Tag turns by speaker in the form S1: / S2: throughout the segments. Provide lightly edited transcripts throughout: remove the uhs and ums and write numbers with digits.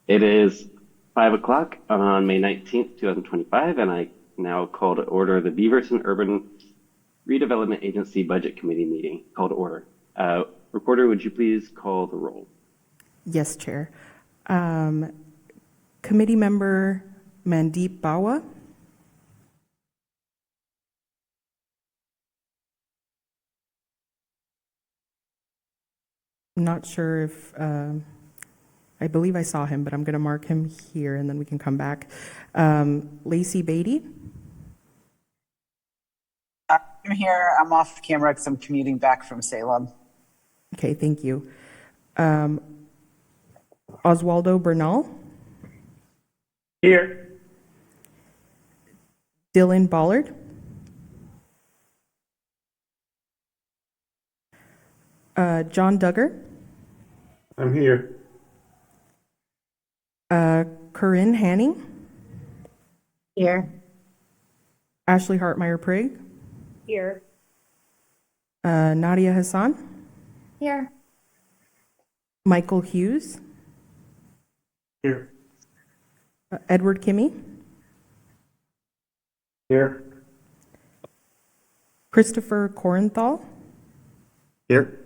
S1: It is 5 o'clock on May 19th, 2025, and I now call to order the Beaverton Urban Redevelopment Agency Budget Committee meeting. Call to order. Recorder, would you please call the roll?
S2: Yes, Chair. Um, Committee Member Mandeep Bawa. Not sure if, I believe I saw him, but I'm going to mark him here and then we can come back. Lacey Beatty.
S3: I'm here. I'm off camera because I'm commuting back from Salem.
S2: Okay, thank you. Oswaldo Bernal.
S4: Here.
S2: Dylan Ballard. John Duggar.
S4: I'm here.
S2: Corinne Hanning.
S5: Here.
S2: Ashley Hartmeyer Prigg.
S5: Here.
S2: Nadia Hassan.
S5: Here.
S2: Michael Hughes.
S4: Here.
S2: Edward Kimmy.
S4: Here.
S2: Christopher Korenthal.
S4: Here.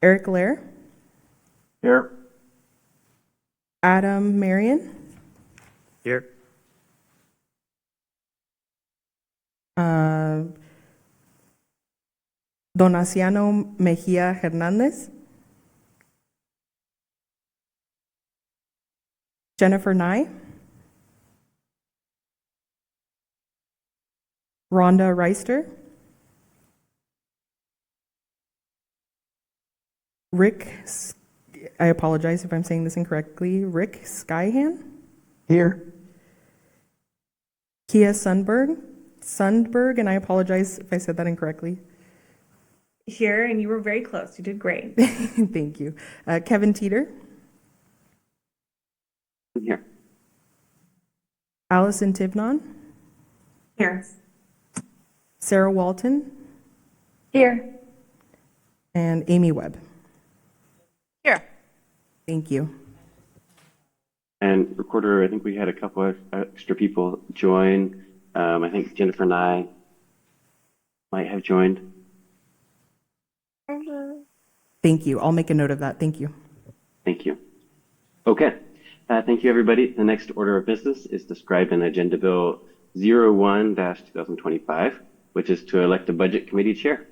S2: Eric Lair.
S4: Here.
S2: Adam Marion.
S4: Here.
S2: Donaciano Mejia Hernandez. Jennifer Nye. Rhonda Reister. I apologize if I'm saying this incorrectly, Rick Skyhan.
S4: Here.
S2: Kia Sundberg, and I apologize if I said that incorrectly.
S5: Here, and you were very close. You did great.
S2: Thank you. Kevin Teeter.
S1: I'm here.
S2: Allison Tivnon.
S5: Here.
S2: Sarah Walton.
S5: Here.
S2: And Amy Webb.
S3: Here.
S2: Thank you.
S1: And Recorder, I think we had a couple of extra people join. I think Jennifer and I might have joined.
S2: Thank you. I'll make a note of that. Thank you.
S1: Thank you. Okay. Thank you, everybody. The next order of business is described in Agenda Bill 01-2025, which is to elect a Budget Committee Chair.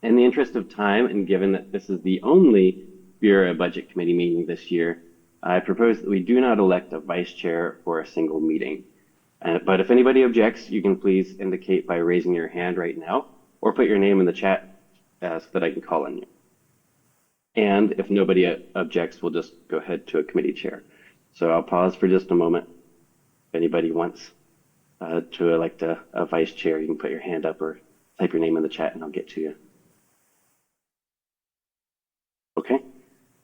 S1: In the interest of time, and given that this is the only Bureau Budget Committee meeting this year, I propose that we do not elect a Vice Chair for a single meeting. But if anybody objects, you can please indicate by raising your hand right now, or put your name in the chat so that I can call on you. And if nobody objects, we'll just go ahead to a committee chair. So I'll pause for just a moment. If anybody wants to elect a vice chair, you can put your hand up or type your name in the chat and I'll get to you. Okay,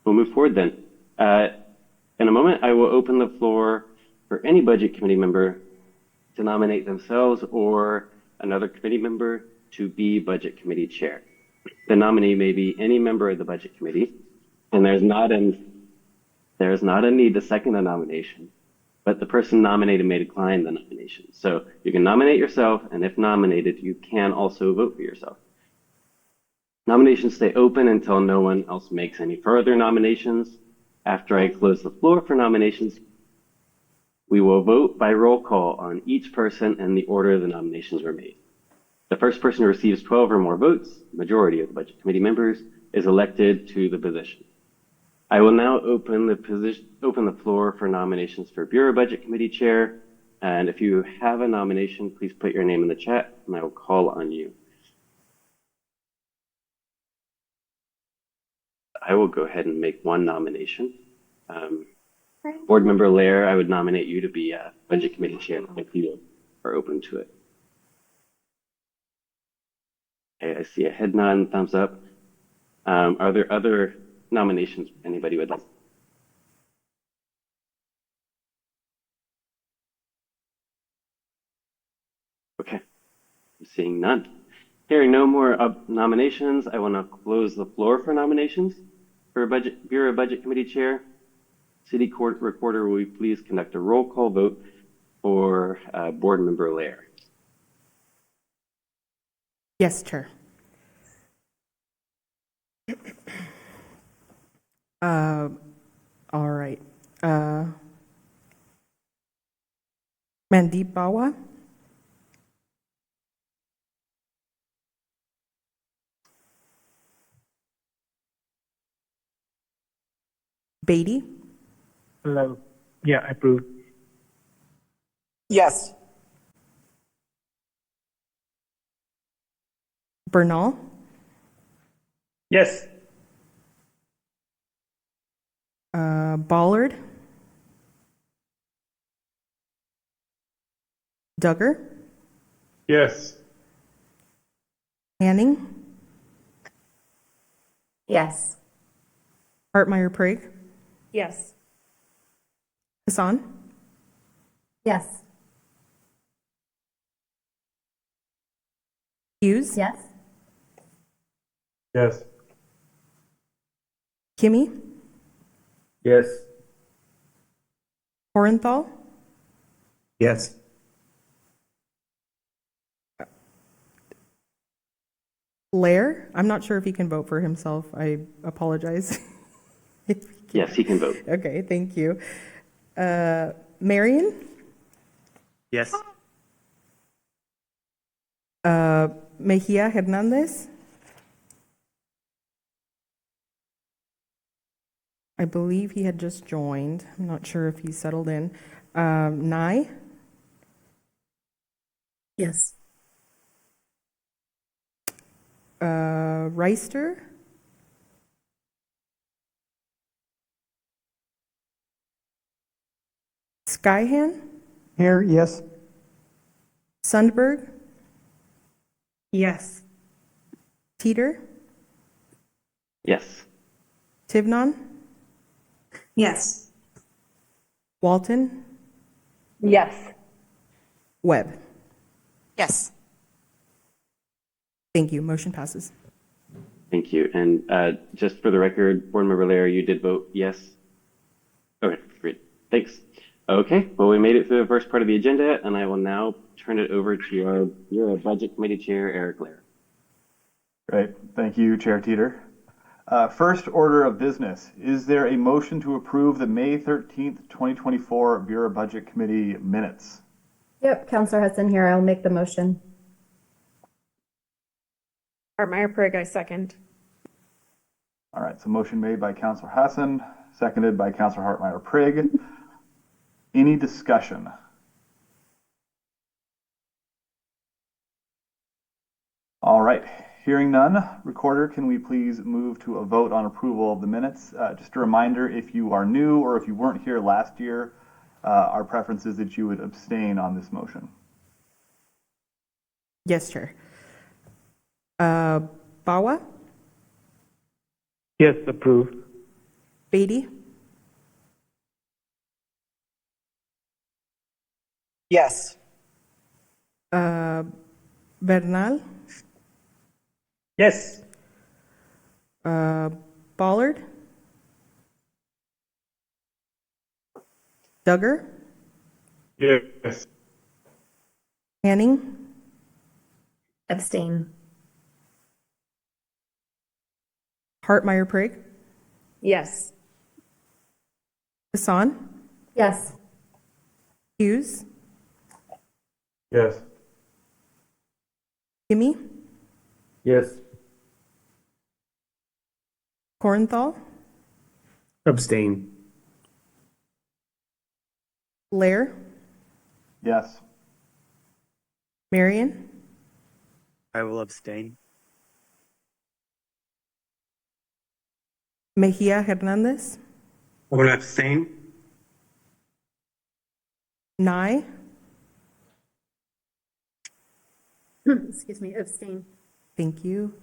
S1: we'll move forward then. In a moment, I will open the floor for any budget committee member to nominate themselves or another committee member to be budget committee chair. The nominee may be any member of the budget committee, and there's not a need to second a nomination, but the person nominated may decline the nomination. So you can nominate yourself, and if nominated, you can also vote for yourself. Nominations stay open until no one else makes any further nominations. After I close the floor for nominations, we will vote by roll call on each person in the order the nominations were made. The first person who receives 12 or more votes, majority of the budget committee members, is elected to the position. I will now open the floor for nominations for Bureau Budget Committee Chair. And if you have a nomination, please put your name in the chat and I will call on you. I will go ahead and make one nomination. Board Member Lair, I would nominate you to be Budget Committee Chair if you are open to it. Okay, I see a head nod and thumbs up. Are there other nominations anybody would like? Okay, I'm seeing none. Hearing no more nominations, I will now close the floor for nominations for Bureau Budget Committee Chair. City Court Recorder, will you please conduct a roll call vote for Board Member Lair?
S2: Yes, Chair. All right. Mandeep Bawa, Beatty,
S4: Yeah, approve.
S3: Yes.
S2: Bernal,
S4: Yes.
S2: Ballard, Duggar,
S4: Yes.
S2: Hanning,
S5: Yes.
S2: Hartmeyer Prague,
S5: Yes.
S2: Hassan,
S5: Yes.
S2: Hughes,
S5: Yes.
S4: Yes.
S2: Kimmy,
S4: Yes.
S2: Horenthal,
S4: Yes.
S2: Lair. I'm not sure if he can vote for himself. I apologize. If he can.
S1: Yes, he can vote.
S2: Okay, thank you. Marion,
S4: Yes.
S2: Mejia Hernandez. I believe he had just joined. I'm not sure if he's settled in. Nye,
S5: Yes.
S2: Reister, Skyhan,
S4: Here, yes.
S2: Sundberg,
S5: Yes.
S2: Teeter,
S1: Yes.
S2: Tivnon,
S5: Yes.
S2: Walton,
S5: Yes.
S2: Webb.
S3: Yes.
S2: Thank you. Motion passes.
S1: Thank you. And just for the record, Board Member Lair, you did vote yes? Okay, great. Thanks. Okay, well, we made it through the first part of the agenda, and I will now turn it over to your Budget Committee Chair, Eric Lair.
S6: Great. Thank you, Chair Teeter. First order of business. Is there a motion to approve the May 13th, 2024 Bureau Budget Committee minutes?
S7: Yep, Counselor Hudson here. I'll make the motion.
S5: Hartmeyer Prague, I second.
S6: All right, so motion made by Councilor Hassan, seconded by Councilor Hartmeyer Prigg. Any discussion? All right, hearing none. Recorder, can we please move to a vote on approval of the minutes? Just a reminder, if you are new or if you weren't here last year, our preference is that you would abstain on this motion.
S2: Yes, Chair. Bawa,
S4: Yes, approve.
S2: Beatty,
S3: Yes.
S2: Bernal,
S4: Yes.
S2: Ballard, Duggar,
S4: Yes.
S2: Hanning,
S5: Abstain.
S2: Hartmeyer Prague,
S5: Yes.
S2: Hassan,
S7: Yes.
S2: Hughes,
S4: Yes.
S2: Kimmy,
S4: Yes.
S2: Horenthal,
S4: Abstain.
S2: Lair,
S6: Yes.
S2: Marion,
S4: I will abstain.
S2: Mejia Hernandez,
S4: I will abstain.
S2: Nye,
S7: Excuse me, abstain.
S2: thank you.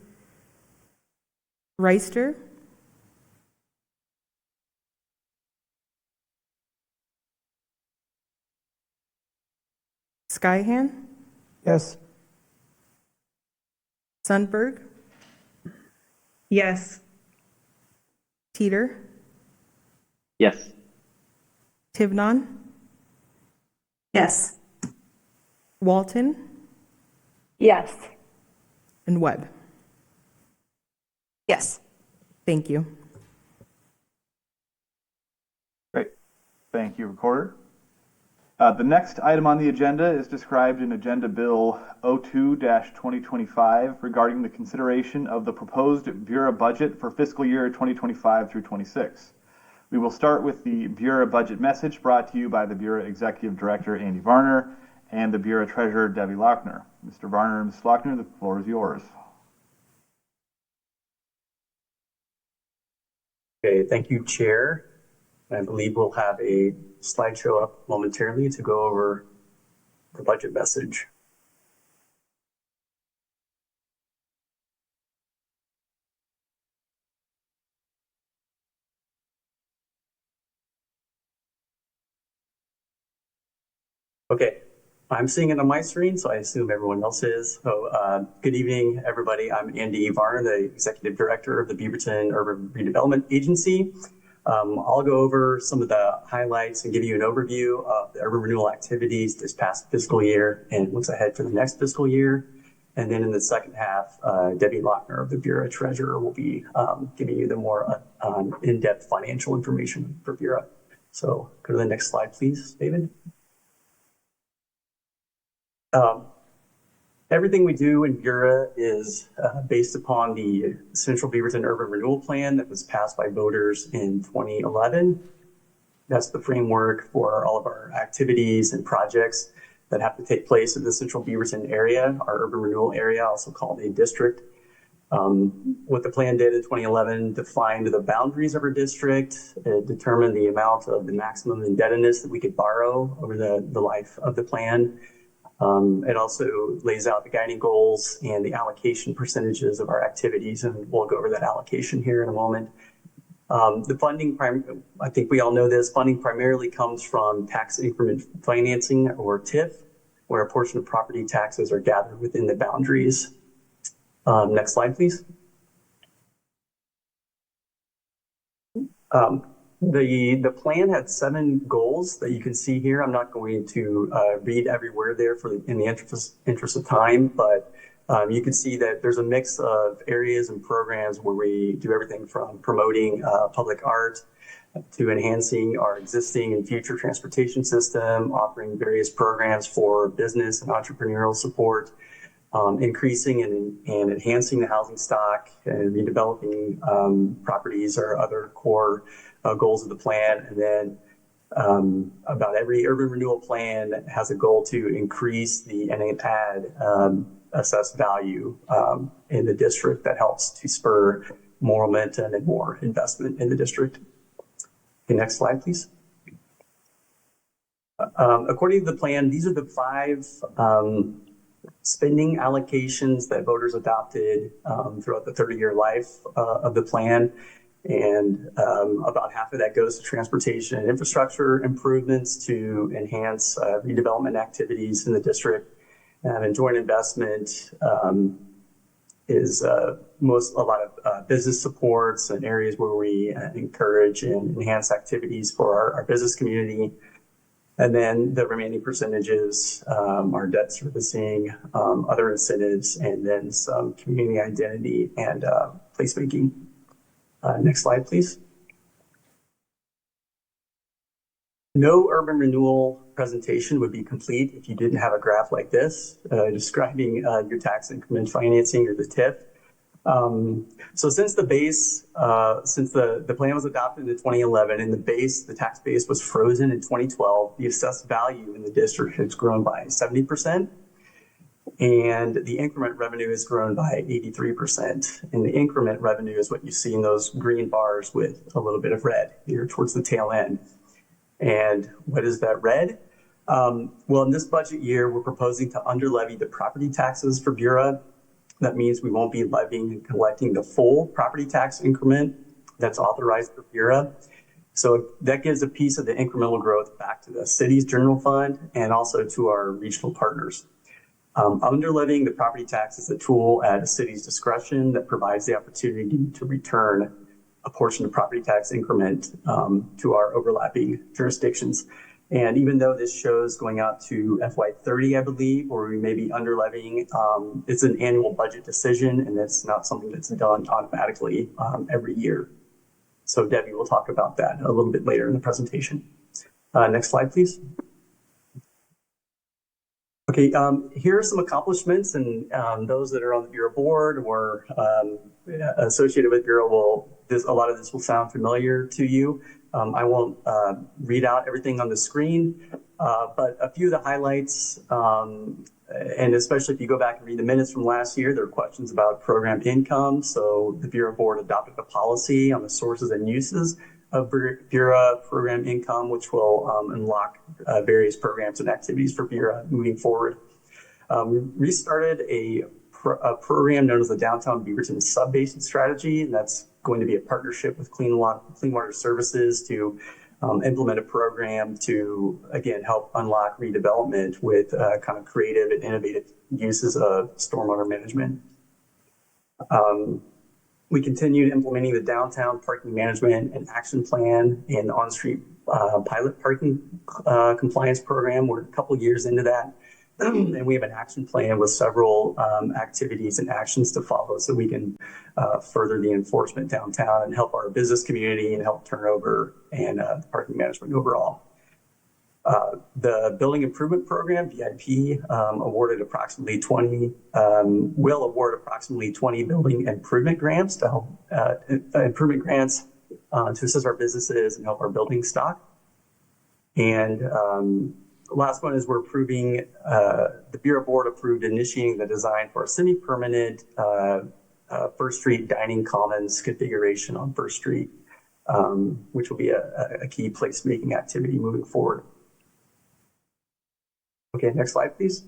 S2: Reister, Skyhan,
S4: Yes.
S2: Sundberg,
S5: Yes.
S2: Teeter,
S1: Yes.
S2: Tivnon,
S5: Yes.
S2: Walton,
S5: Yes.
S2: and Webb.
S5: Yes.
S2: Thank you.
S6: Great. Thank you, Recorder. The next item on the agenda is described in Agenda Bill 02-2025 regarding the consideration of the proposed Bureau budget for fiscal year 2025 through 26. We will start with the Bureau budget message brought to you by the Bureau Executive Director, Andy Varner, and the Bureau Treasurer, Debbie Lochner. Mr. Varner and Ms. Lochner, the floor is yours.
S8: Okay, thank you, Chair. I believe we'll have a slideshow up momentarily to go over the budget message. Okay, I'm seeing it on my screen, so I assume everyone else is. So good evening, everybody. I'm Andy Varner, the Executive Director of the Beaverton Urban Redevelopment Agency. I'll go over some of the highlights and give you an overview of the urban renewal activities this past fiscal year and what's ahead for the next fiscal year. And then in the second half, Debbie Lochner of the Bureau Treasurer will be giving you the more in-depth financial information for Bureau. So go to the next slide, please, David. Everything we do in Bureau is based upon the Central Beaverton Urban Renewal Plan that was passed by voters in 2011. That's the framework for all of our activities and projects that have to take place in the Central Beaverton area, our urban renewal area, also called a district. What the plan did in 2011 defined the boundaries of our district, it determined the amount of the maximum indebtedness that we could borrow over the life of the plan. It also lays out the guiding goals and the allocation percentages of our activities, and we'll go over that allocation here in a moment. The funding, I think we all know this, funding primarily comes from tax increment financing, or TIF, where a portion of property taxes are gathered within the boundaries. Next slide, please. The plan had 7 goals that you can see here. I'm not going to read every word there in the interest of time, but you can see that there's a mix of areas and programs where we do everything from promoting public art to enhancing our existing and future transportation system, offering various programs for business and entrepreneurial support, increasing and enhancing the housing stock, and redeveloping properties or other core goals of the plan. And then about every urban renewal plan has a goal to increase and add assessed value in the district that helps to spur more momentum and more investment in the district. Okay, next slide, please. According to the plan, these are the 5 spending allocations that voters adopted throughout the 30-year life of the plan. And about half of that goes to transportation and infrastructure improvements to enhance redevelopment activities in the district. And joint investment is a lot of business supports and areas where we encourage and enhance activities for our business community. And then the remaining percentages are debt servicing, other incentives, and then some community identity and placemaking. Next slide, please. No urban renewal presentation would be complete if you didn't have a graph like this describing your tax increment financing, or the TIF. So since the plan was adopted in 2011 and the tax base was frozen in 2012, the assessed value in the district has grown by 70%. And the increment revenue has grown by 83%. And the increment revenue is what you see in those green bars with a little bit of red here towards the tail end. And what is that red? Well, in this budget year, we're proposing to underlevy the property taxes for Bureau. That means we won't be levying and collecting the full property tax increment that's authorized for Bureau. So that gives a piece of the incremental growth back to the city's general fund and also to our regional partners. Underlevying the property tax is a tool at a city's discretion that provides the opportunity to return a portion of property tax increment to our overlapping jurisdictions. And even though this shows going out to FY30, I believe, or we may be under levying, it's an annual budget decision, and it's not something that's done automatically every year. So Debbie will talk about that a little bit later in the presentation. Next slide, please. Okay, here are some accomplishments, and those that are on the Bureau board or associated with Bureau a lot of this will sound familiar to you. I won't read out everything on the screen, but a few of the highlights, and especially if you go back and read the minutes from last year, there were questions about program income. So the Bureau board adopted a policy on the sources and uses of Bureau program income, which will unlock various programs and activities for Bureau moving forward. We restarted a program known as the Downtown Beaverton Sub-Basin Strategy, and that's going to be a partnership with Clean Water Services to implement a program to, again, help unlock redevelopment with kind of creative and innovative uses of stormwater management. We continued implementing the downtown parking management and action plan and on-street pilot parking compliance program. We're a couple years into that. And we have an action plan with several activities and actions to follow so we can further the enforcement downtown and help our business community and help turnover and parking management overall. The Building Improvement Program, BIP, will award approximately 20 building improvement grants to help to assist our businesses and help our building stock. And the last one is we're approving, the Bureau board approved initiating the design for a semi-permanent First Street Dining Commons configuration on First Street, which will be a key placemaking activity moving forward. Okay, next slide, please.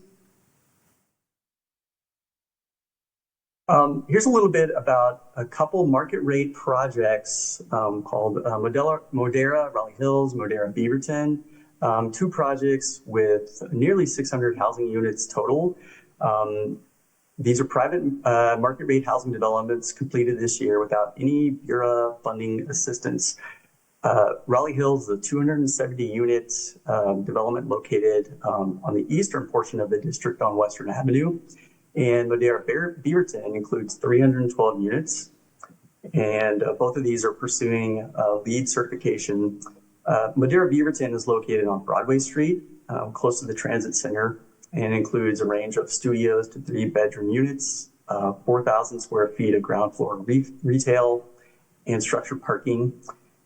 S8: Here's a little bit about a couple market rate projects called Modera Raleigh Hills, Modera Beaverton. Two projects with nearly 600 housing units total. These are private market rate housing developments completed this year without any Bureau funding assistance. Raleigh Hills is a 270 unit development located on the eastern portion of the district on Western Avenue. And Modera Beaverton includes 312 units. And both of these are pursuing LEED certification. Modera Beaverton is located on Broadway Street, close to the transit center, and includes a range of studios to 3-bedroom units, 4,000 square feet of ground floor retail, and structured parking.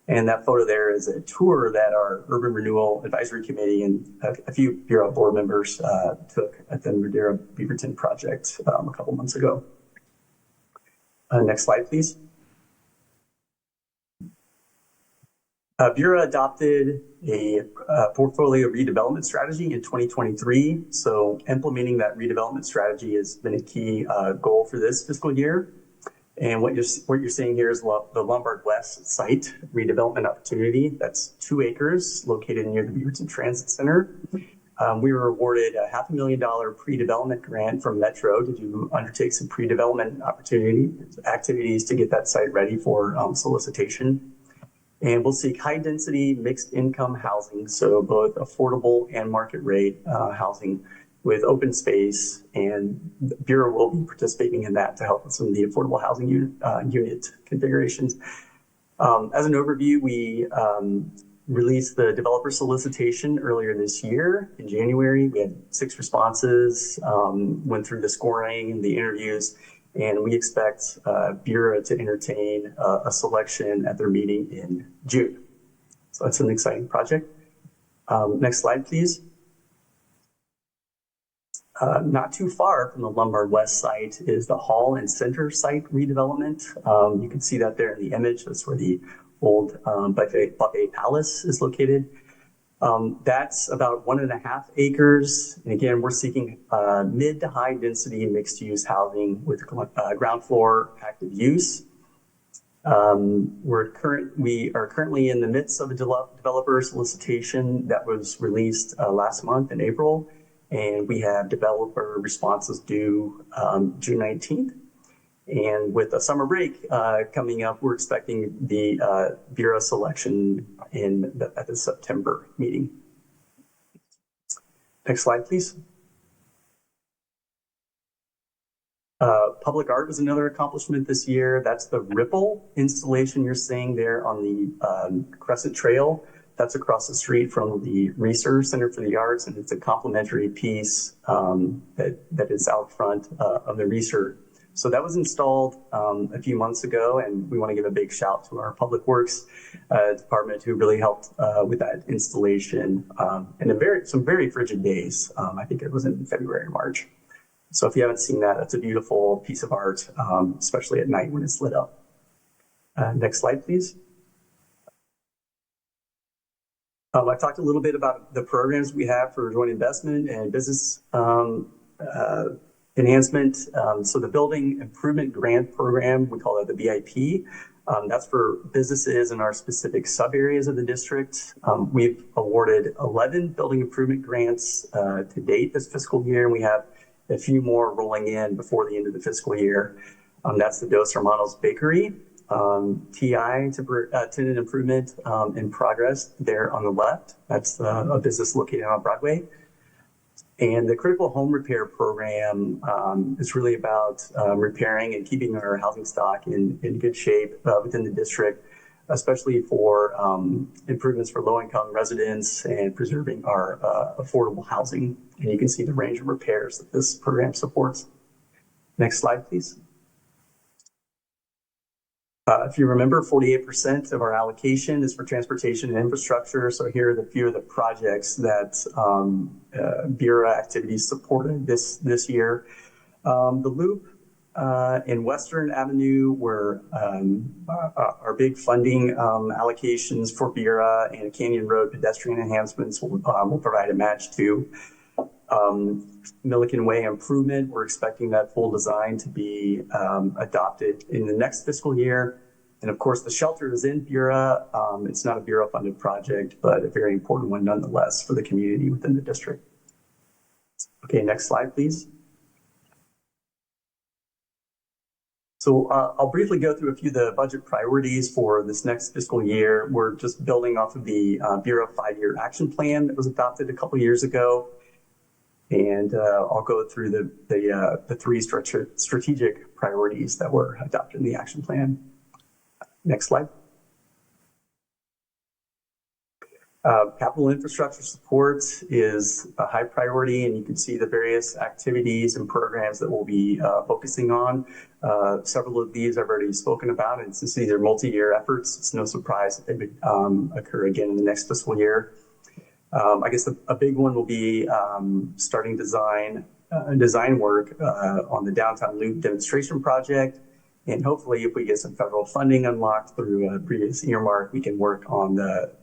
S8: And that photo there is a tour that our Urban Renewal Advisory Committee and a few Bureau board members took at the Modera Beaverton project a couple months ago. Next slide, please. Bureau adopted a portfolio redevelopment strategy in 2023. So implementing that redevelopment strategy has been a key goal for this fiscal year. And what you're seeing here is the Lombard West site redevelopment opportunity. That's 2 acres located near the Beaverton Transit Center. We were awarded a $500,000 pre-development grant from Metro to undertake some pre-development activities to get that site ready for solicitation. And we'll seek high density mixed income housing, so both affordable and market rate housing with open space, and the Bureau will be participating in that to help with some of the affordable housing unit configurations. As an overview, we released the developer solicitation earlier this year in January. We had 6 responses, went through the scoring and the interviews, and we expect Bureau to entertain a selection at their meeting in June. So that's an exciting project. Next slide, please. Not too far from the Lombard West site is the Hall and Center site redevelopment. You can see that there in the image. That's where the old Buffet Palace is located. That's about 1.5 acres. And again, we're seeking mid to high density mixed use housing with ground floor active use. We are currently in the midst of a developer solicitation that was released last month in April. And we have developer responses due June 19th. And with the summer break coming up, we're expecting the Bureau selection at the September meeting. Next slide, please. Public art was another accomplishment this year. That's the Ripple installation you're seeing there on the Crescent Trail. That's across the street from the Research Center for the Arts, and it's a complimentary piece that is out front of the Research. So that was installed a few months ago, and we want to give a big shout to our Public Works department who really helped with that installation in some very frigid days. I think it was in February or March. So if you haven't seen that, that's a beautiful piece of art, especially at night when it's lit up. Next slide, please. I talked a little bit about the programs we have for joint investment and business enhancement. So the Building Improvement Grant Program, we call it the BIP. That's for businesses in our specific sub areas of the district. We've awarded 11 building improvement grants to date this fiscal year, and we have a few more rolling in before the end of the fiscal year. That's the Dos Hermanos Bakery, TI, tenant improvement in progress there on the left. That's a business located on Broadway. And the Critical Home Repair Program is really about repairing and keeping our housing stock in good shape within the district, especially for improvements for low-income residents and preserving our affordable housing. And you can see the range of repairs that this program supports. Next slide, please. If you remember, 48% of our allocation is for transportation and infrastructure. So here are a few of the projects that Bureau activities supported this year. The Loop in Western Avenue were our big funding allocations for Bureau, and Canyon Road pedestrian enhancements will provide a match to. Milliken Way improvement, we're expecting that full design to be adopted in the next fiscal year. And of course, the shelter is in Bureau. It's not a Bureau funded project, but a very important one nonetheless for the community within the district. Okay, next slide, please. So I'll briefly go through a few of the budget priorities for this next fiscal year. We're just building off of the Bureau 5-year action plan that was adopted a couple years ago. And I'll go through the three strategic priorities that were adopted in the action plan. Next slide. Capital infrastructure support is a high priority, and you can see the various activities and programs that we'll be focusing on. Several of these I've already spoken about, and since these are multi-year efforts, it's no surprise that they would occur again in the next fiscal year. I guess a big one will be starting design work on the Downtown Loop demonstration project. And hopefully, if we get some federal funding unlocked through a previous earmark, we can work on the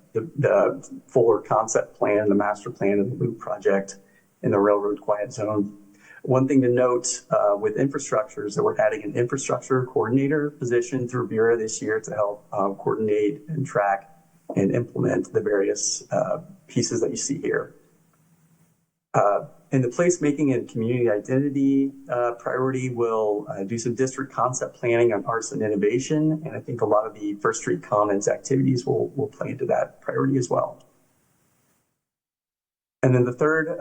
S8: fuller concept plan, the master plan of the Loop project in the Railroad Quiet Zone. One thing to note with infrastructure is that we're adding an infrastructure coordinator position through Bureau this year to help coordinate and track and implement the various pieces that you see here. In the placemaking and community identity priority, we'll do some district concept planning on arts and innovation. And I think a lot of the First Street Commons activities will play into that priority as well. And then the third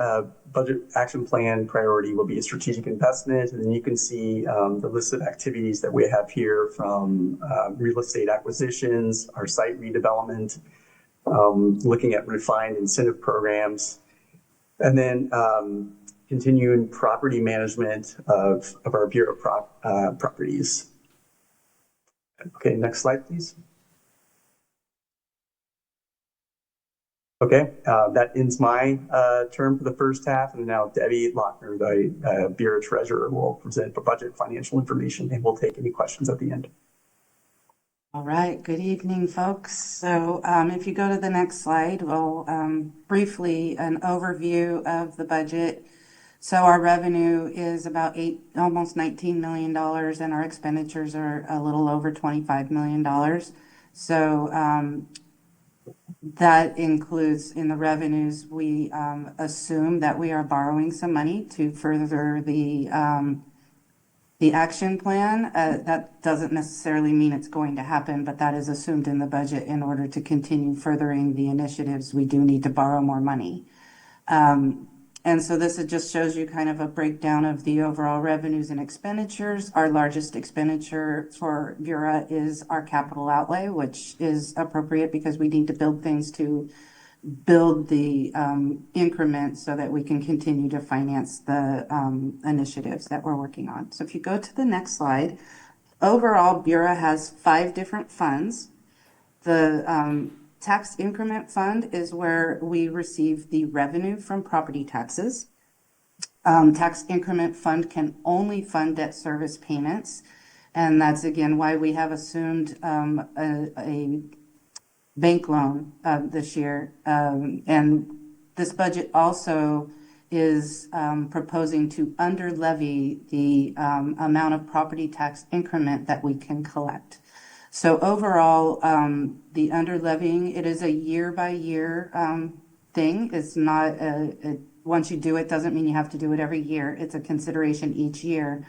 S8: budget action plan priority will be a strategic investment. And then you can see the list of activities that we have here, from real estate acquisitions, our site redevelopment, looking at refined incentive programs, and then continuing property management of our Bureau properties. Okay, next slide, please. Okay, that ends my term for the first half, and now Debbie Lochner, the Bureau Treasurer, will present the budget financial information, and we'll take any questions at the end.
S9: All right, good evening, folks. So if you go to the next slide, we'll briefly an overview of the budget. So our revenue is about almost $19 million, and our expenditures are a little over $25 million. So that includes, in the revenues, we assume that we are borrowing some money to further the The action plan, that doesn't necessarily mean it's going to happen, but that is assumed in the budget in order to continue furthering the initiatives. We do need to borrow more money. And so this just shows you kind of a breakdown of the overall revenues and expenditures. Our largest expenditure for Bureau is our capital outlay, which is appropriate because we need to build things to build the increment so that we can continue to finance the initiatives that we're working on. So if you go to the next slide, overall, Bureau has 5 different funds. The tax increment fund is where we receive the revenue from property taxes. Tax increment fund can only fund debt service payments. And that's again why we have assumed a bank loan this year. And this budget also is proposing to under levy the amount of property tax increment that we can collect. So overall, the under levying, it is a year by year thing. It's not once you do it doesn't mean you have to do it every year. It's a consideration each year.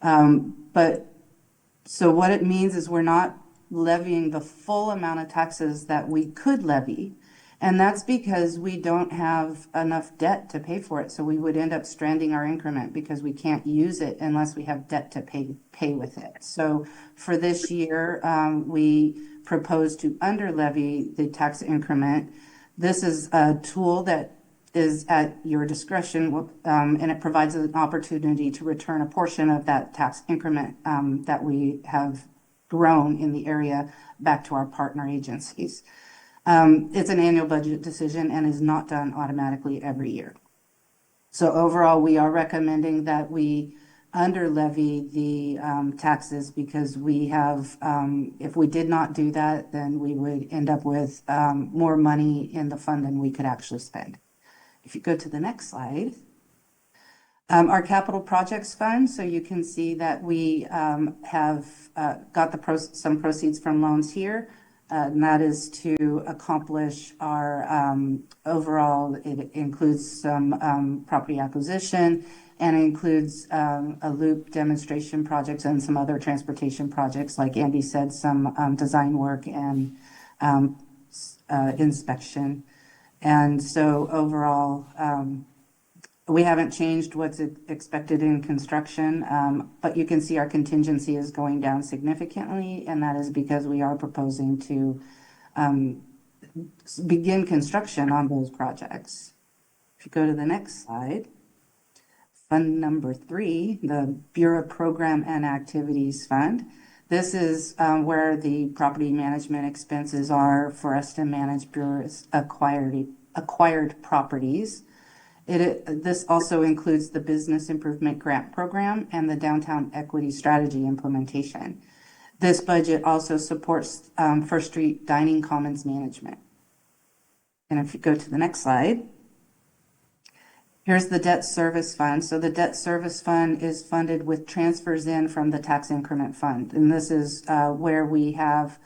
S9: But so what it means is we're not levying the full amount of taxes that we could levy. And that's because we don't have enough debt to pay for it. So we would end up stranding our increment because we can't use it unless we have debt to pay with it. So for this year, we propose to under levy the tax increment. This is a tool that is at your discretion, and it provides an opportunity to return a portion of that tax increment that we have grown in the area back to our partner agencies. It's an annual budget decision and is not done automatically every year. So overall, we are recommending that we under levy the taxes because we have, if we did not do that, then we would end up with more money in the fund than we could actually spend. If you go to the next slide, our capital projects fund. So you can see that we have got some proceeds from loans here. And that is to accomplish our overall, it includes some property acquisition and includes a loop demonstration projects and some other transportation projects, like Andy said, some design work and inspection. And so overall, we haven't changed what's expected in construction, but you can see our contingency is going down significantly, and that is because we are proposing to begin construction on those projects. If you go to the next slide, fund number 3, the Bureau Program and Activities Fund. This is where the property management expenses are for us to manage Bureau's acquired properties. This also includes the Business Improvement Grant Program and the Downtown Equity Strategy implementation. This budget also supports First Street Dining Commons management. And if you go to the next slide, here's the Debt Service Fund. So the Debt Service Fund is funded with transfers in from the Tax Increment Fund. And this is where we have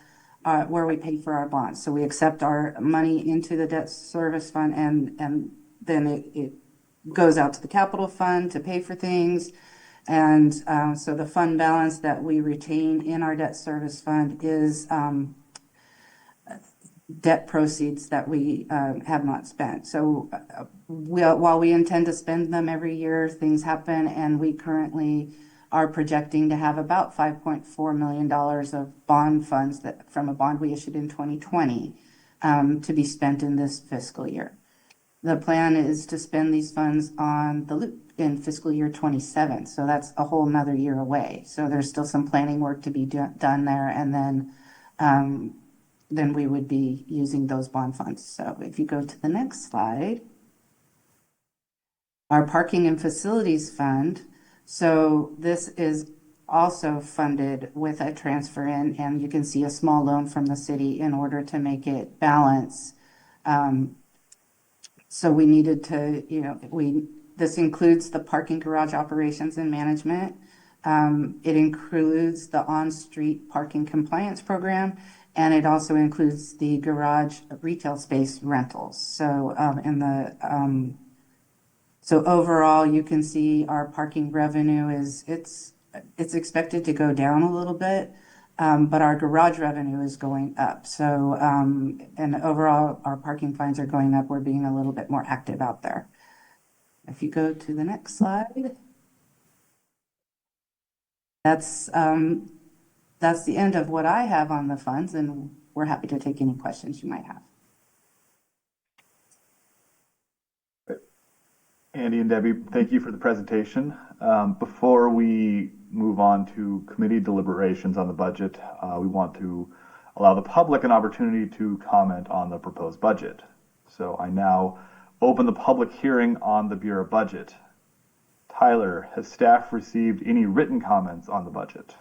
S9: where we pay for our bonds. So we accept our money into the Debt Service Fund and then it goes out to the capital fund to pay for things. And so the fund balance that we retain in our debt service fund is debt proceeds that we have not spent. So while we intend to spend them every year, things happen, and we currently are projecting to have about $5.4 million of bond funds from a bond we issued in 2020 to be spent in this fiscal year. The plan is to spend these funds on the loop in fiscal year 27. So that's a whole nother year away. So there's still some planning work to be done there. And then we would be using those bond funds. So if you go to the next slide, our Parking and Facilities Fund. So this is also funded with a transfer in, and you can see a small loan from the city in order to make it balance. So we needed to, this includes the parking garage operations and management. It includes the on-street parking compliance program, and it also includes the garage retail space rentals. So so overall, you can see our parking revenue it's it's expected to go down a little bit, but our garage revenue is going up. So, and overall, our parking fines are going up. We're being a little bit more active out there. If you go to the next slide, that's the end of what I have on the funds, and we're happy to take any questions you might have.
S6: Andy and Debbie, thank you for the presentation. Before we move on to committee deliberations on the budget, we want to allow the public an opportunity to comment on the proposed budget. So I now open the public hearing on the Bureau budget. Tyler, has staff received any written comments on the budget?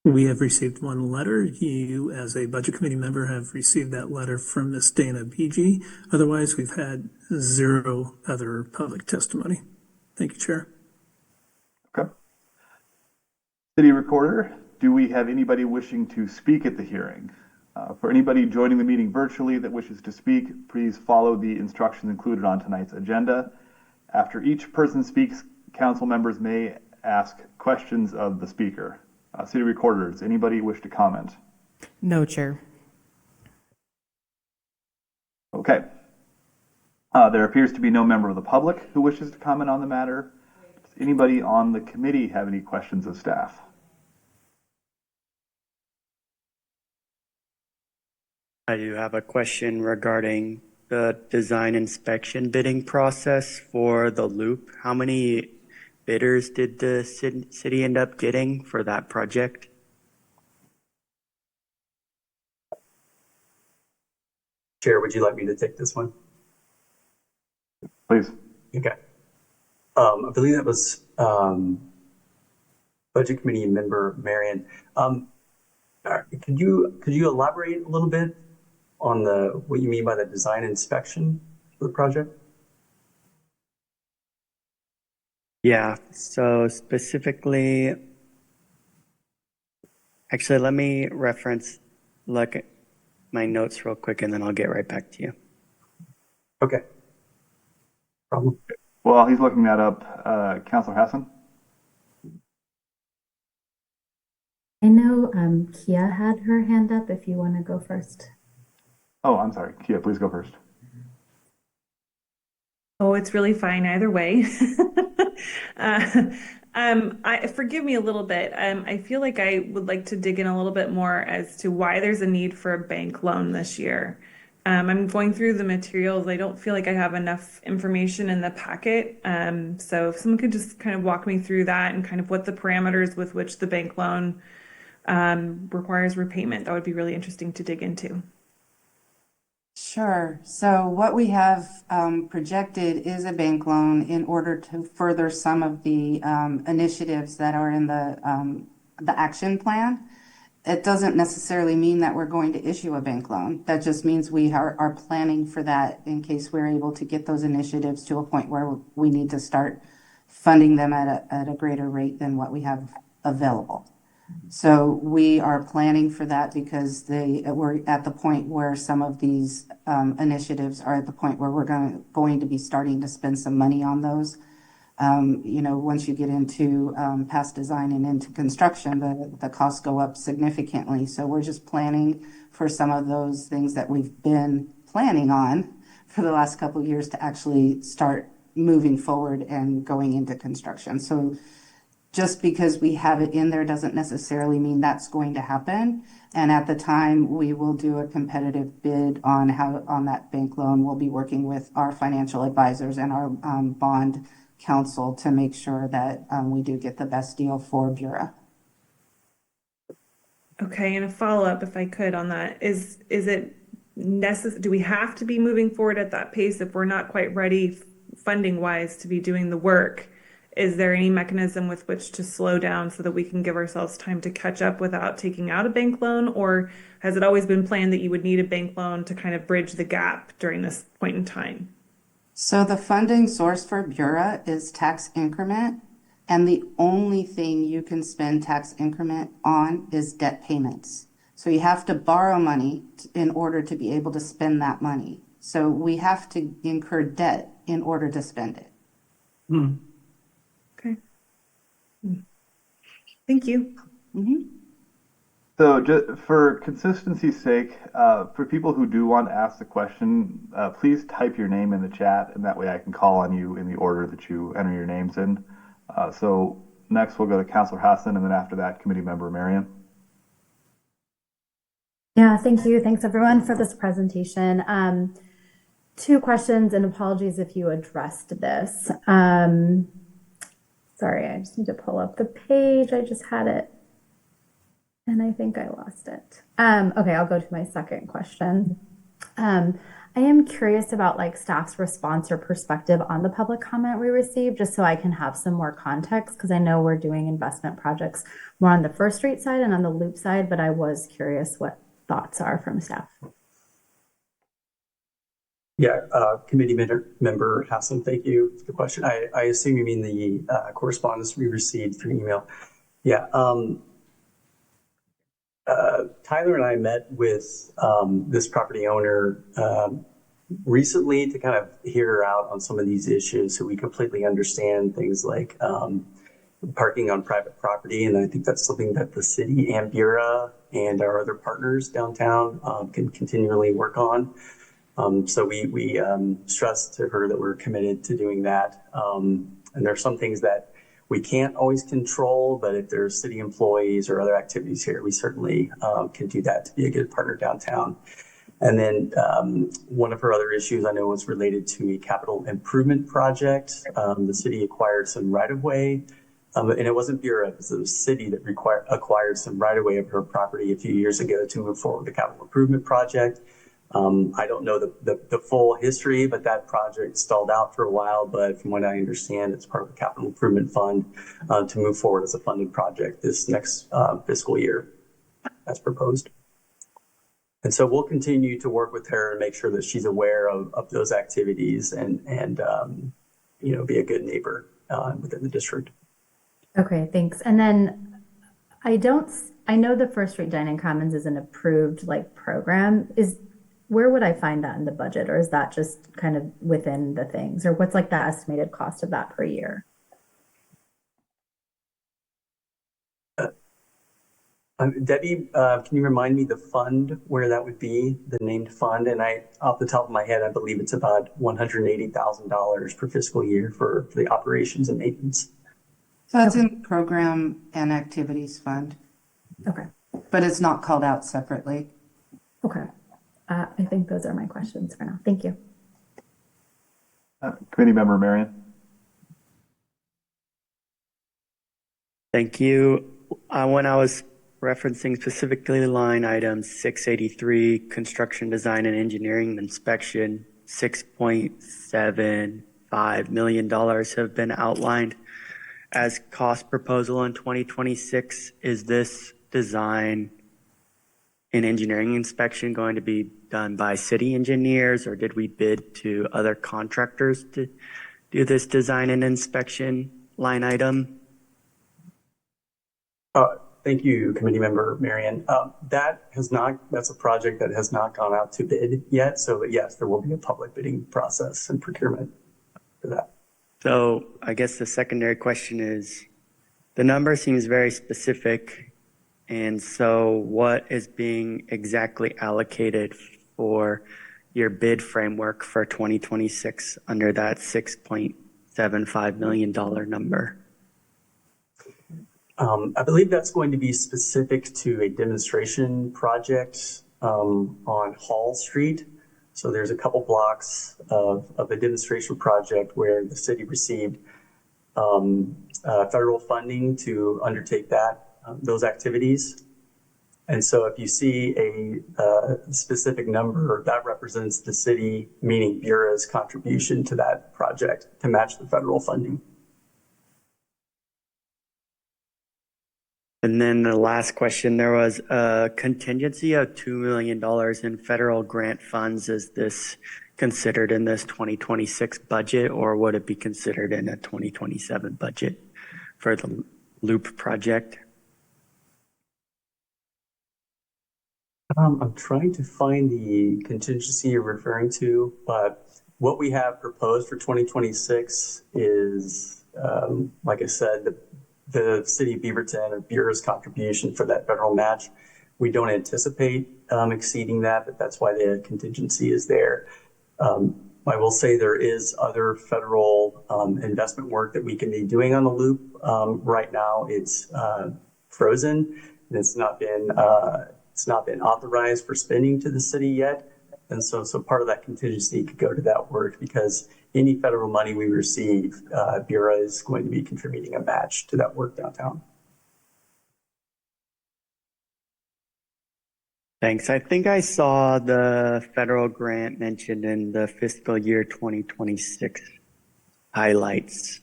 S10: We have received one letter. You, as a budget committee member, have received that letter from Ms. Dana BG. Otherwise, we've had 0 other public testimony. Thank you, Chair.
S6: Okay. City Recorder, do we have anybody wishing to speak at the hearing? For anybody joining the meeting virtually that wishes to speak, please follow the instructions included on tonight's agenda. After each person speaks, council members may ask questions of the speaker. City Recorder, does anybody wish to comment?
S2: No, Chair.
S6: Okay. There appears to be no member of the public who wishes to comment on the matter. Does anybody on the committee have any questions of staff?
S4: I do have a question regarding the design inspection bidding process for the loop. How many bidders did the city end up getting for that project?
S8: Chair, would you like me to take this one?
S6: Please.
S8: Okay. I believe that was Budget Committee member Marion. Could you elaborate a little bit on what you mean by the design inspection for the project?
S4: Yeah, so specifically, actually, let me look at my notes real quick, and then I'll get right back to you.
S8: Okay. Problem.
S6: While he's looking that up, Councilor Hassan?
S7: I know Kia had her hand up if you want to go first.
S6: Oh, I'm sorry. Kia, please go first.
S5: Oh, it's really fine either way. Forgive me a little bit. I feel like I would like to dig in a little bit more as to why there's a need for a bank loan this year. I'm going through the materials. I don't feel like I have enough information in the packet. So if someone could just kind of walk me through that and kind of what the parameters with which the bank loan requires repayment, that would be really interesting to dig into.
S9: Sure. So what we have projected is a bank loan in order to further some of the initiatives that are in the action plan. It doesn't necessarily mean that we're going to issue a bank loan. That just means we are planning for that in case we're able to get those initiatives to a point where we need to start funding them at a greater rate than what we have available. So we are planning for that because we're at the point where some of these initiatives are at the point where we're going to be starting to spend some money on those. Once you get into past design and into construction, the costs go up significantly. So we're just planning for some of those things that we've been planning on for the last couple of years to actually start moving forward and going into construction. So just because we have it in there doesn't necessarily mean that's going to happen. And at the time, we will do a competitive bid on that bank loan. We'll be working with our financial advisors and our bond counsel to make sure that we do get the best deal for Bureau.
S5: Okay, and a follow-up, if I could, on that. Is it necessary? Do we have to be moving forward at that pace if we're not quite ready funding-wise to be doing the work? Is there any mechanism with which to slow down so that we can give ourselves time to catch up without taking out a bank loan? Or has it always been planned that you would need a bank loan to kind of bridge the gap during this point in time?
S9: So the funding source for Bureau is tax increment, and the only thing you can spend tax increment on is debt payments. So you have to borrow money in order to be able to spend that money. So we have to incur debt in order to spend it.
S5: Thank you.
S6: So just for consistency's sake, for people who do want to ask the question, please type your name in the chat, and that way I can call on you in the order that you enter your names in. So next we'll go to Councilor Hassan, and then after that, Committee Member Marion.
S7: Yeah, thank you. Thanks everyone for this presentation. Two questions, and apologies if you addressed this. Sorry, I just need to pull up the page. I just had it and I think I lost it. Okay, I'll go to my second question. I am curious about like staff's response or perspective on the public comment we received, just so I can have some more context, because I know we're doing investment projects more on the First Street side and on the Loop side, but I was curious what thoughts are from staff.
S8: Yeah, committee member Hassan, thank you for the question. I assume you mean the correspondence we received through email. Yeah, Tyler and I met with this property owner recently to kind of hear her out on some of these issues, so we completely understand things like parking on private property, and I think that's something that the city and Bureau and our other partners downtown can continually work on. So we stressed to her that we're committed to doing that. And there are some things that we can't always control, but if there's city employees or other activities here, we certainly can do that to be a good partner downtown. And then one of her other issues I know was related to a capital improvement project. The city acquired some right-of-way, and it wasn't Bureau, it was the city that acquired some right-of-way of her property a few years ago to move forward with the capital improvement project. I don't know the full history, but that project stalled out for a while. But from what I understand, it's part of the capital improvement fund to move forward as a funded project this next fiscal year as proposed. And so we'll continue to work with her and make sure that she's aware of those activities and you know, be a good neighbor within the district.
S7: Okay, thanks. And then I know the First Street Dining Commons is an approved like program. Where would I find that in the budget, or is that just kind of within the things, or what's like the estimated cost of that per year?
S8: Debbie, can you remind me the fund where that would be, the named fund? And off the top of my head, I believe it's about $180,000 per fiscal year for the operations and maintenance.
S9: So it's in program and activities fund.
S7: Okay.
S9: But it's not called out separately.
S7: Okay. I think those are my questions for now. Thank you.
S6: Committee Member Marion.
S4: Thank you. When I was referencing specifically line items 683, construction design and engineering inspection, $6.75 million have been outlined as cost proposal in 2026. Is this design and engineering inspection going to be done by city engineers, or did we bid to other contractors to do this design and inspection line item?
S8: Thank you, Committee Member Marion. That's a project that has not gone out to bid yet. So yes, there will be a public bidding process and procurement for that.
S4: So I guess the secondary question is, the number seems very specific. And so what is being exactly allocated for your bid framework for 2026 under that $6.75 million number?
S8: I believe that's going to be specific to a demonstration project on Hall Street. So there's a couple blocks of a demonstration project where the city received federal funding to undertake those activities. And so if you see a specific number, that represents the city, meaning Bureau's contribution to that project to match the federal funding.
S4: And then the last question, there was a contingency of $2 million in federal grant funds. Is this considered in this 2026 budget, or would it be considered in a 2027 budget for the Loop project?
S8: I'm trying to find the contingency you're referring to, but what we have proposed for 2026 is, like I said, the city of Beaverton or Bureau's contribution for that federal match. We don't anticipate exceeding that, but that's why the contingency is there. I will say there is other federal investment work that we can be doing on the loop. Right now, it's frozen, and it's not been authorized for spending to the city yet. And so part of that contingency could go to that work, because any federal money we receive, Bureau is going to be contributing a match to that work downtown.
S4: Thanks. I think I saw the federal grant mentioned in the fiscal year 2026 highlights,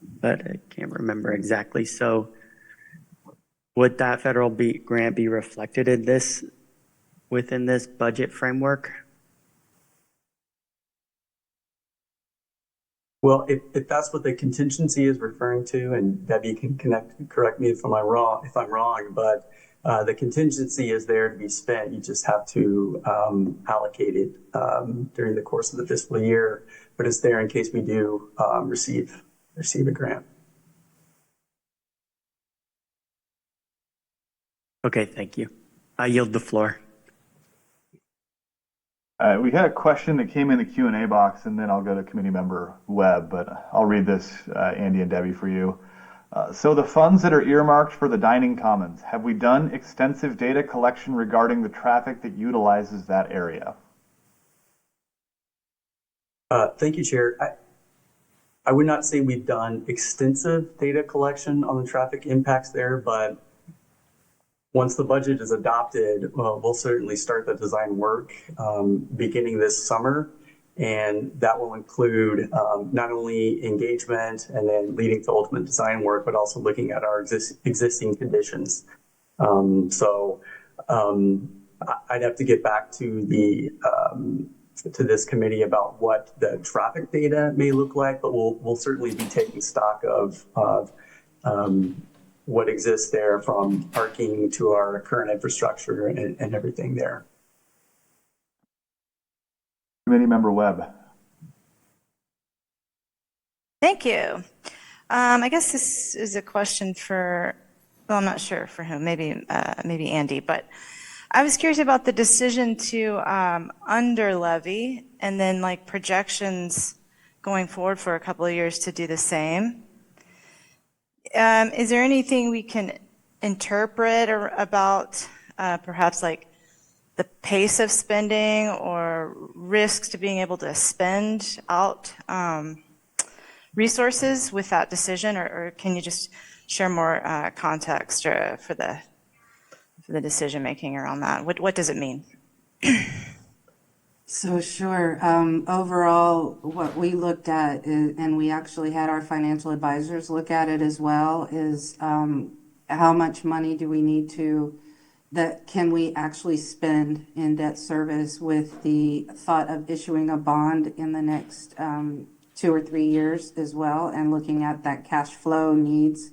S4: but I can't remember exactly. So would that federal grant be reflected in within this budget framework?
S8: Well, if that's what the contingency is referring to, and Debbie can correct me if I'm wrong, but the contingency is there to be spent. You just have to allocate it during the course of the fiscal year, but it's there in case we do receive a grant.
S4: Okay, thank you. I yield the floor.
S6: We had a question that came in the Q&A box, and then I'll go to committee member Webb, but I'll read this, Andy and Debbie, for you. So the funds that are earmarked for the dining commons, have we done extensive data collection regarding the traffic that utilizes that area?
S8: Thank you, Chair. I would not say we've done extensive data collection on the traffic impacts there, but once the budget is adopted, we'll certainly start the design work beginning this summer. And that will include not only engagement and then leading to ultimate design work, but also looking at our existing conditions. I'd have to get back to to this committee about what the traffic data may look like, but we'll certainly be taking stock of what exists there, from parking to our current infrastructure and everything there.
S6: Committee member Webb.
S11: Thank you. I guess this is a question for, well, I'm not sure for whom, maybe Andy, but I was curious about the decision to under levy and then like projections going forward for a couple of years to do the same. Is there anything we can interpret or about perhaps like the pace of spending or risks to being able to spend out resources with that decision, or can you just share more context for the decision making around that? What does it mean?
S9: So sure. Overall, what we looked at, and we actually had our financial advisors look at it as well, is how much money do we need that can we actually spend in debt service, with the thought of issuing a bond in the next 2 or 3 years as well, and looking at that cash flow needs,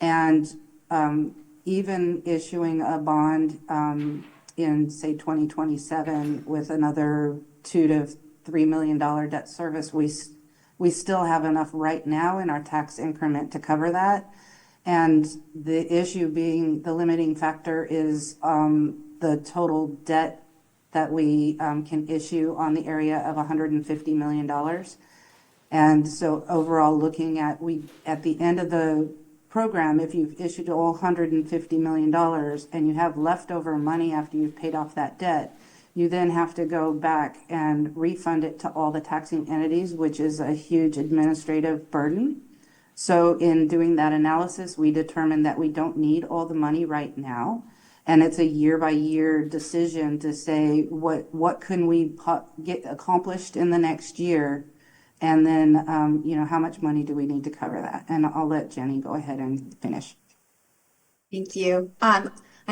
S9: and even issuing a bond in say 2027 with another $2 to $3 million debt service. We still have enough right now in our tax increment to cover that. And the issue being, the limiting factor is the total debt that we can issue on the area of $150 million. And so overall, looking at the end of the program, if you've issued all $150 million and you have leftover money after you've paid off that debt, you then have to go back and refund it to all the taxing entities, which is a huge administrative burden. So in doing that analysis, we determined that we don't need all the money right now. And it's a year by year decision to say what can we get accomplished in the next year, and then how much money do we need to cover that? And I'll let Jenny go ahead and finish.
S12: Thank you. I'm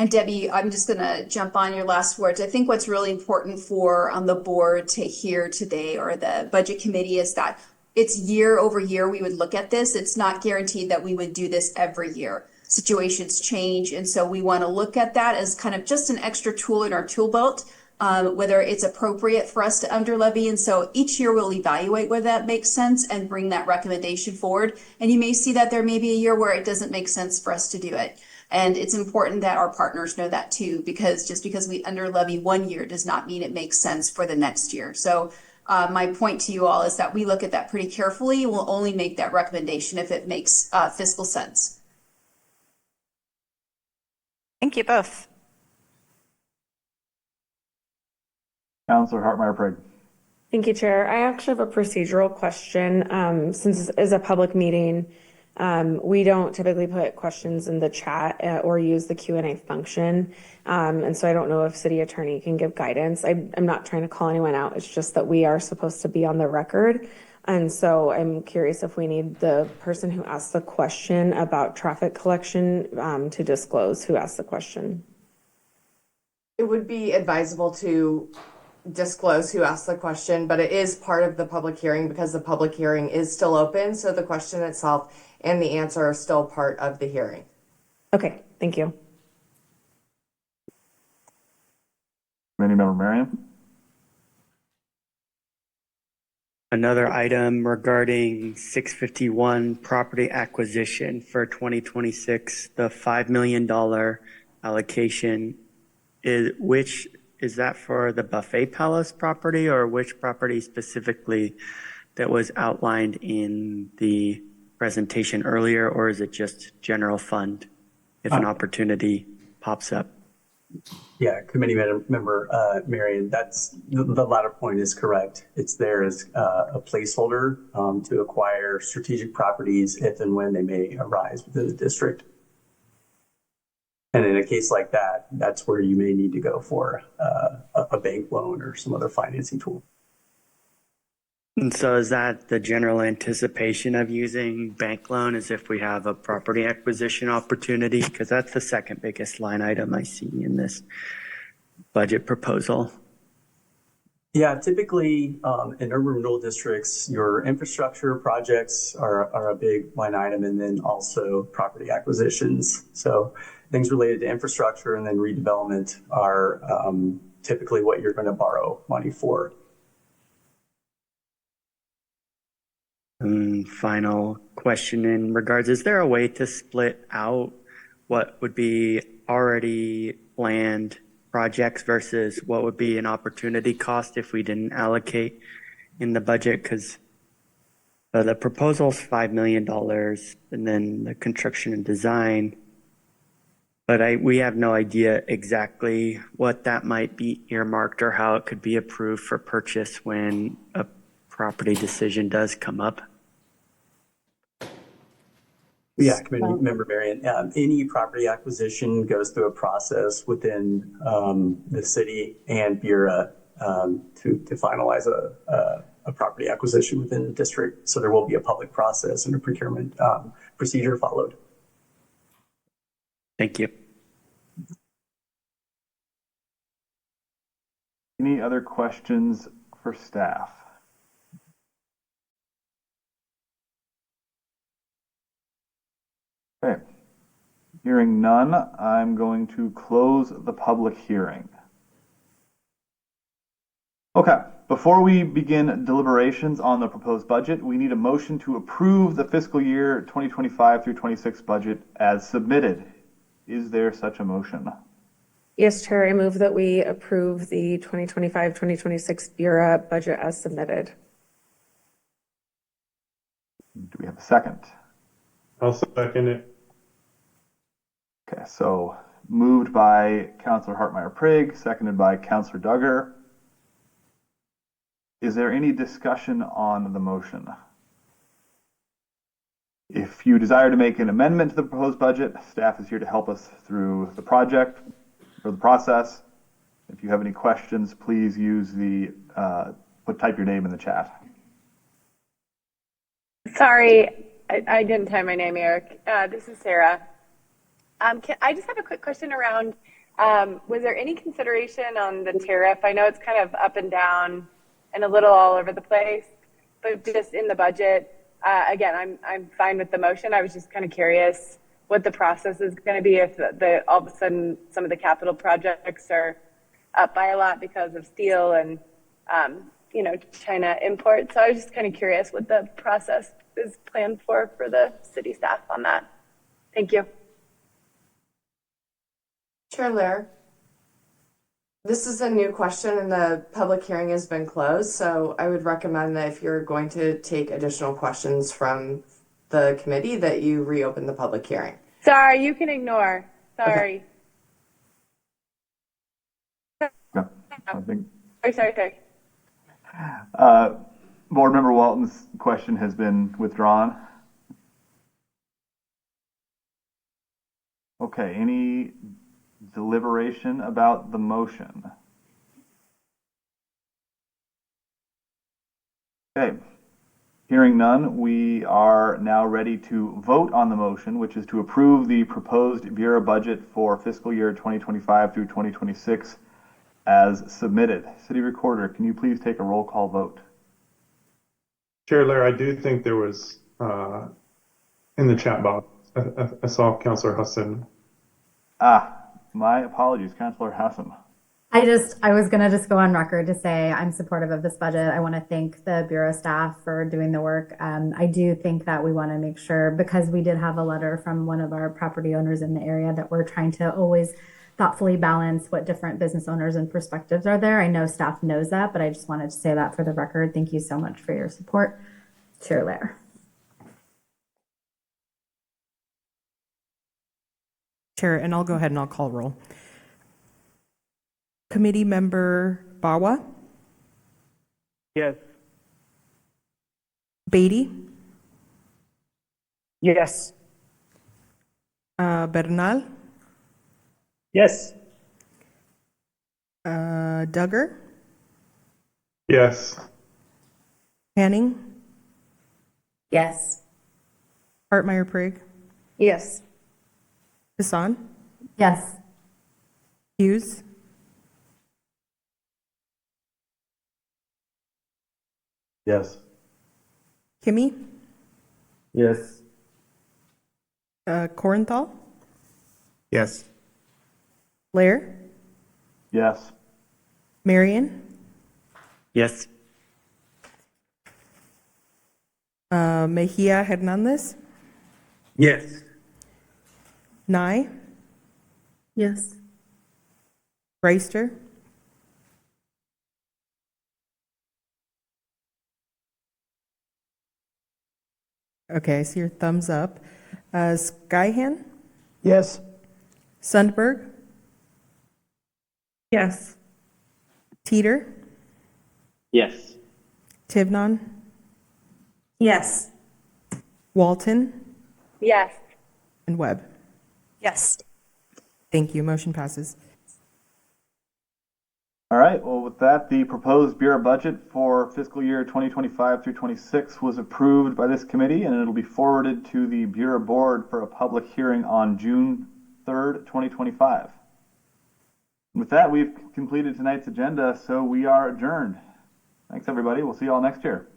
S12: Debbie. I'm just going to jump on your last words. I think what's really important for the board to hear today, or the budget committee, is that it's year over year we would look at this. It's not guaranteed that we would do this every year. Situations change, and so we want to look at that as kind of just an extra tool in our tool belt whether it's appropriate for us to under levy. And so each year we'll evaluate whether that makes sense and bring that recommendation forward. And you may see that there may be a year where it doesn't make sense for us to do it. And it's important that our partners know that too, because just because we under levy one year does not mean it makes sense for the next year. So my point to you all is that we look at that pretty carefully. We'll only make that recommendation if it makes fiscal sense.
S11: Thank you both.
S6: Councilor Hartmeyer-Prigg.
S13: Thank you, Chair. I actually have a procedural question. Since this is a public meeting, we don't typically put questions in the chat or use the Q&A function. And so I don't know if City Attorney can give guidance. I'm not trying to call anyone out. It's just that we are supposed to be on the record. And so I'm curious if we need the person who asked the question about traffic collection to disclose who asked the question.
S14: It would be advisable to disclose who asked the question, but it is part of the public hearing because the public hearing is still open. So the question itself and the answer are still part of the hearing.
S13: Okay, thank you.
S6: Committee Member Marion.
S4: Another item regarding 651 property acquisition for 2026, the $5 million allocation is that for the Buffet Palace property or which property specifically that was outlined in the presentation earlier, or is it just general fund if an opportunity pops up?
S8: Yeah, committee member Marion, that's the latter point is correct. It's there as a placeholder to acquire strategic properties if and when they may arise within the district. And in a case like that, that's where you may need to go for a bank loan or some other financing tool.
S4: And so is that the general anticipation of using bank loan as if we have a property acquisition opportunity? Because that's the second biggest line item I see in this budget proposal.
S8: Yeah, typically in urban renewal districts, your infrastructure projects are a big line item, and then also property acquisitions. So things related to infrastructure and then redevelopment are typically what you're going to borrow money for.
S4: Final question in regards, is there a way to split out what would be already planned projects versus what would be an opportunity cost if we didn't allocate in the budget? Because the proposal's $5 million and then the construction and design, but we have no idea exactly what that might be earmarked or how it could be approved for purchase when a property decision does come up.
S8: Yeah, committee member Marion, any property acquisition goes through a process within the city and Bureau to finalize a property acquisition within the district. So there will be a public process and a procurement procedure followed.
S4: Thank you.
S6: Any other questions for staff? Okay. Hearing none, I'm going to close the public hearing. Okay, before we begin deliberations on the proposed budget, we need a motion to approve the fiscal year 2025 through 26 budget as submitted. Is there such a motion?
S13: Yes, Chair, I move that we approve the 2025-2026 Bureau budget as submitted.
S6: Do we have a second?
S15: I'll second it.
S6: Okay, so moved by Councilor Hartmeyer-Prigg, seconded by Councilor Duggar. Is there any discussion on the motion? If you desire to make an amendment to the proposed budget, staff is here to help us through the project or the process. If you have any questions, please use the type your name in the chat.
S16: Sorry, I didn't type my name, Eric. This is Sarah. I just have a quick question around, was there any consideration on the tariff? I know it's kind of up and down and a little all over the place, but just in the budget, again, I'm fine with the motion. I was just kind of curious what the process is going to be if all of a sudden some of the capital projects are up by a lot because of steel and, China imports. So I was just kind of curious what the process is planned for the city staff on that. Thank you.
S14: Chair Lair, this is a new question and the public hearing has been closed. So I would recommend that if you're going to take additional questions from the committee, that you reopen the public hearing.
S16: Sorry, you can ignore. Sorry.
S6: Yeah, I think.
S16: Sorry.
S6: Board Member Walton's question has been withdrawn. Okay, any deliberation about the motion? Okay, hearing none, we are now ready to vote on the motion, which is to approve the proposed Bureau budget for fiscal year 2025 through 2026 as submitted. City Recorder, can you please take a roll call vote?
S15: Chair Lair, I do think there was, in the chat box, I saw Councilor Hassan.
S6: My apologies, Councilor Hassan.
S7: I was going to just go on record to say I'm supportive of this budget. I want to thank the Bureau staff for doing the work. I do think that we want to make sure, because we did have a letter from one of our property owners in the area, that we're trying to always thoughtfully balance what different business owners and perspectives are there. I know staff knows that, but I just wanted to say that for the record. Thank you so much for your support. Chair Lair.
S2: Chair, and I'll go ahead and I'll call roll. Committee Member Bawa?
S4: Yes.
S2: Beatty?
S4: Yes.
S2: Bernal?
S4: Yes.
S2: Duggar?
S15: Yes.
S2: Hanning?
S7: Yes.
S2: Hartmeyer Prigg?
S13: Yes.
S2: Hassan?
S7: Yes.
S2: Hughes?
S15: Yes.
S2: Kimmy?
S15: Yes.
S2: Korenthal?
S4: Yes.
S2: Lair?
S6: Yes.
S2: Marion?
S4: Yes.
S2: Mejia Hernandez?
S4: Yes.
S2: Nye?
S7: Yes.
S2: Reister? Okay, I see your thumbs up. Skyhan?
S4: Yes.
S2: Sundberg?
S5: Yes.
S2: Teeter?
S1: Yes.
S2: Tivnon?
S5: Yes.
S2: Walton?
S16: Yes.
S2: And Webb?
S11: Yes.
S2: Thank you. Motion passes.
S6: All right, well, with that, the proposed Bureau budget for fiscal year 2025 through 26 was approved by this committee, and it'll be forwarded to the Bureau board for a public hearing on June 3rd, 2025. With that, we've completed tonight's agenda, so we are adjourned. Thanks, everybody. We'll see you all next year.